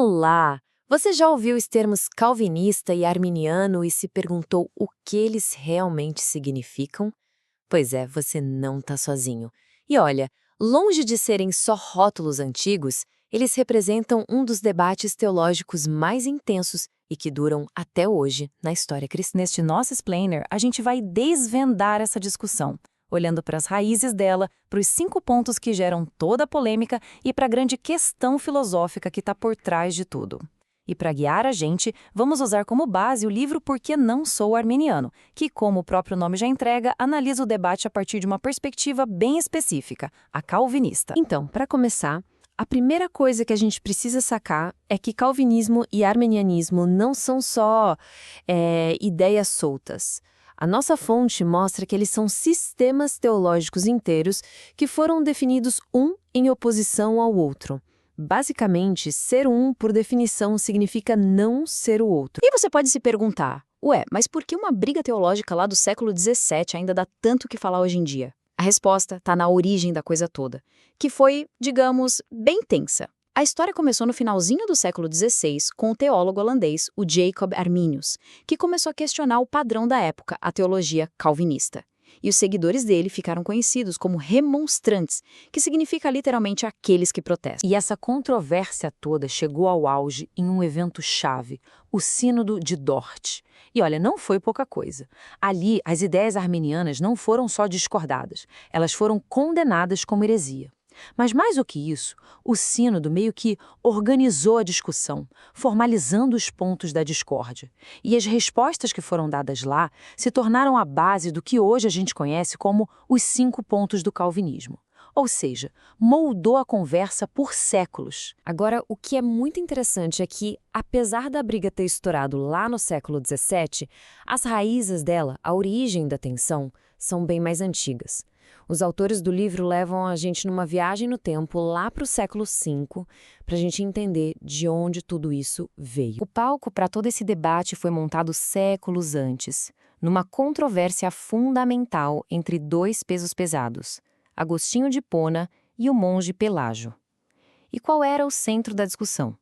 Olá! Você já ouviu os termos calvinista e arminiano e se perguntou o que eles realmente significam? Pois é, você não está sozinho. E olha, longe de serem só rótulos antigos, eles representam um dos debates teológicos mais intensos e que duram até hoje na história cristã. Neste nosso explainer, a gente vai desvendar essa discussão, olhando para as raízes dela, para os 5 pontos que geram toda a polêmica e para a grande questão filosófica que está por trás de tudo. E para guiar a gente, vamos usar como base o livro Por que Não Sou Arminiano, que, como o próprio nome já entrega, analisa o debate a partir de uma perspectiva bem específica, a calvinista. Então, para começar, a primeira coisa que a gente precisa sacar é que calvinismo e arminianismo não são só ideias soltas. A nossa fonte mostra que eles são sistemas teológicos inteiros que foram definidos um em oposição ao outro. Basicamente, ser um, por definição, significa não ser o outro. E você pode se perguntar, mas por que uma briga teológica lá do século XVII ainda dá tanto que falar hoje em dia? A resposta está na origem da coisa toda, que foi, digamos, bem tensa. A história começou no finalzinho do século XVI com o teólogo holandês, o Jacob Arminius, que começou a questionar o padrão da época, a teologia calvinista. E os seguidores dele ficaram conhecidos como remonstrantes, que significa literalmente aqueles que protestam. E essa controvérsia toda chegou ao auge em um evento-chave, o Sínodo de Dort. E olha, não foi pouca coisa. Ali, as ideias arminianas não foram só discordadas, elas foram condenadas como heresia. Mas mais do que isso, o sínodo meio que organizou a discussão, formalizando os pontos da discórdia. E as respostas que foram dadas lá se tornaram a base do que hoje a gente conhece como os 5 pontos do calvinismo. Ou seja, moldou a conversa por séculos. Agora, o que é muito interessante é que, apesar da briga ter estourado lá no século XVII, as raízes dela, a origem da tensão, são bem mais antigas. Os autores do livro levam a gente numa viagem no tempo lá para o século V, para a gente entender de onde tudo isso veio. O palco para todo esse debate foi montado séculos antes, numa controvérsia fundamental entre 2 pesos pesados, Agostinho de Hipona e o monge Pelágio. E qual era o centro da discussão?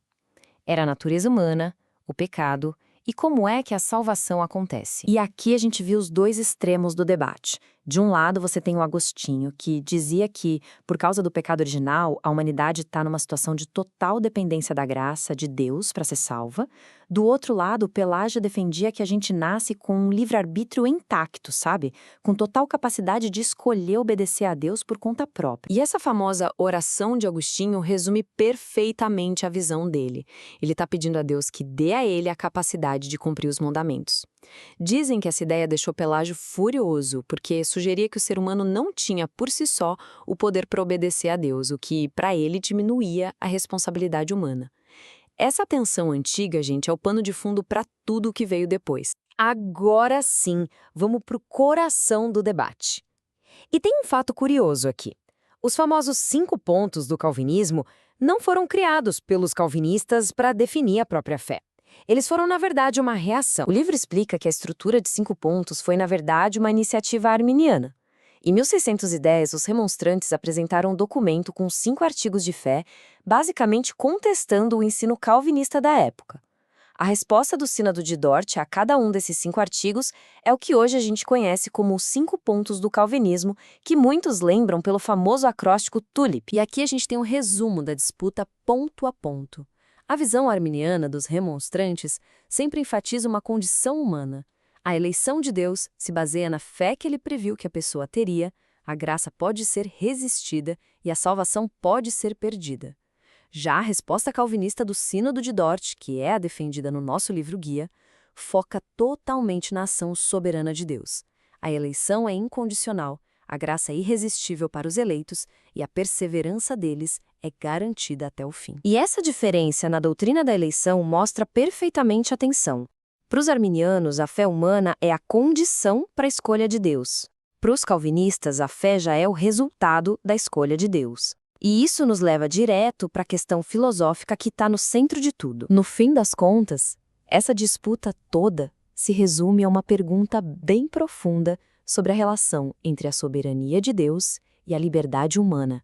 Era a natureza humana, o pecado e como é que a salvação acontece. E aqui a gente viu os 2 extremos do debate. De um lado, você tem o Agostinho, que dizia que, por causa do pecado original, a humanidade está numa situação de total dependência da graça de Deus para ser salva. Do outro lado, o Pelágio defendia que a gente nasce com um livre-arbítrio intacto, sabe? Com total capacidade de escolher obedecer a Deus por conta própria. E essa famosa oração de Agostinho resume perfeitamente a visão dele. Ele está pedindo a Deus que dê a ele a capacidade de cumprir os mandamentos. Dizem que essa ideia deixou Pelágio furioso, porque sugeria que o ser humano não tinha, por si só, o poder para obedecer a Deus, o que, para ele, diminuía a responsabilidade humana. Essa tensão antiga, gente, é o pano de fundo para tudo o que veio depois. Agora sim, vamos para o coração do debate. E tem um fato curioso aqui. Os famosos 5 pontos do calvinismo não foram criados pelos calvinistas para definir a própria fé. Eles foram, na verdade, uma reação. O livro explica que a estrutura de 5 pontos foi, na verdade, uma iniciativa arminiana. Em 1610, os remonstrantes apresentaram um documento com 5 artigos de fé, basicamente contestando o ensino calvinista da época. A resposta do Sínodo de Dort a cada um desses 5 artigos é o que hoje a gente conhece como os 5 pontos do calvinismo, que muitos lembram pelo famoso acróstico TULIP. E aqui a gente tem um resumo da disputa ponto a ponto. A visão arminiana dos remonstrantes sempre enfatiza uma condição humana. A eleição de Deus se baseia na fé que ele previu que a pessoa teria, a graça pode ser resistida e a salvação pode ser perdida. Já a resposta calvinista do Sínodo de Dort, que é a defendida no nosso livro-guia, foca totalmente na ação soberana de Deus. A eleição é incondicional, a graça é irresistível para os eleitos e a perseverança deles é garantida até o fim. E essa diferença na doutrina da eleição mostra perfeitamente a tensão. Para os arminianos, a fé humana é a condição para a escolha de Deus. Para os calvinistas, a fé já é o resultado da escolha de Deus. E isso nos leva direto para a questão filosófica que está no centro de tudo. No fim das contas, essa disputa toda se resume a uma pergunta bem profunda sobre a relação entre a soberania de Deus e a liberdade humana.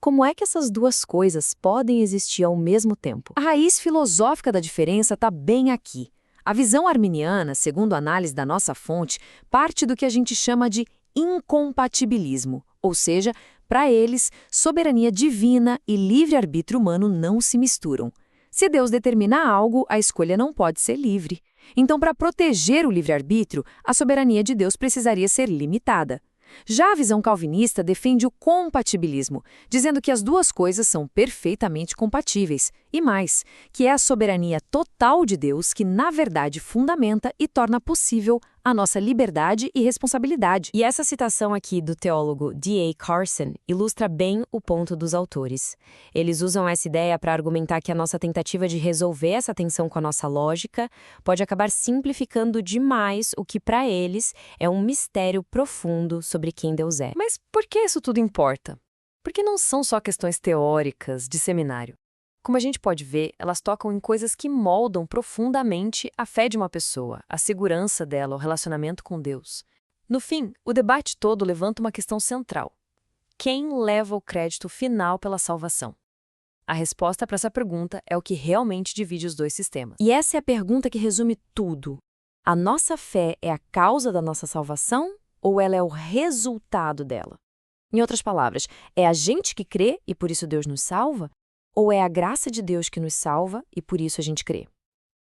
como é que essas duas coisas podem existir ao mesmo tempo? A raiz filosófica da diferença está bem aqui. A visão arminiana, segundo a análise da nossa fonte, parte do que a gente chama de incompatibilismo, ou seja, para eles, soberania divina e livre-arbítrio humano não se misturam. Se Deus determina algo, a escolha não pode ser livre. Então, para proteger o livre-arbítrio, a soberania de Deus precisaria ser limitada. Já a visão calvinista defende o compatibilismo, dizendo que as duas coisas são perfeitamente compatíveis, e mais, que é a soberania total de Deus que, na verdade, fundamenta e torna possível a nossa liberdade e responsabilidade. E essa citação aqui do teólogo D.A. Carson ilustra bem o ponto dos autores. Eles usam essa ideia para argumentar que a nossa tentativa de resolver essa tensão com a nossa lógica pode acabar simplificando demais o que, para eles, é um mistério profundo sobre quem Deus é. Mas por que isso tudo importa? Porque não são só questões teóricas de seminário. Como a gente pode ver, elas tocam em coisas que moldam profundamente a fé de uma pessoa, a segurança dela, o relacionamento com Deus. No fim, o debate todo levanta uma questão central. Quem leva o crédito final pela salvação? A resposta para essa pergunta é o que realmente divide os dois sistemas. E essa é a pergunta que resume tudo. A nossa fé é a causa da nossa salvação ou ela é o resultado dela? Em outras palavras, é a gente que crê e por isso Deus nos salva? Ou é a graça de Deus que nos salva e por isso a gente crê?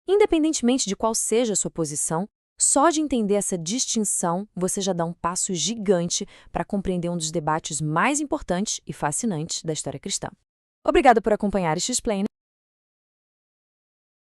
Independentemente de qual seja a sua posição, só de entender essa distinção, você já dá um passo gigante para compreender um dos debates mais importantes e fascinantes da história cristã. Obrigada por acompanhar este Explainer.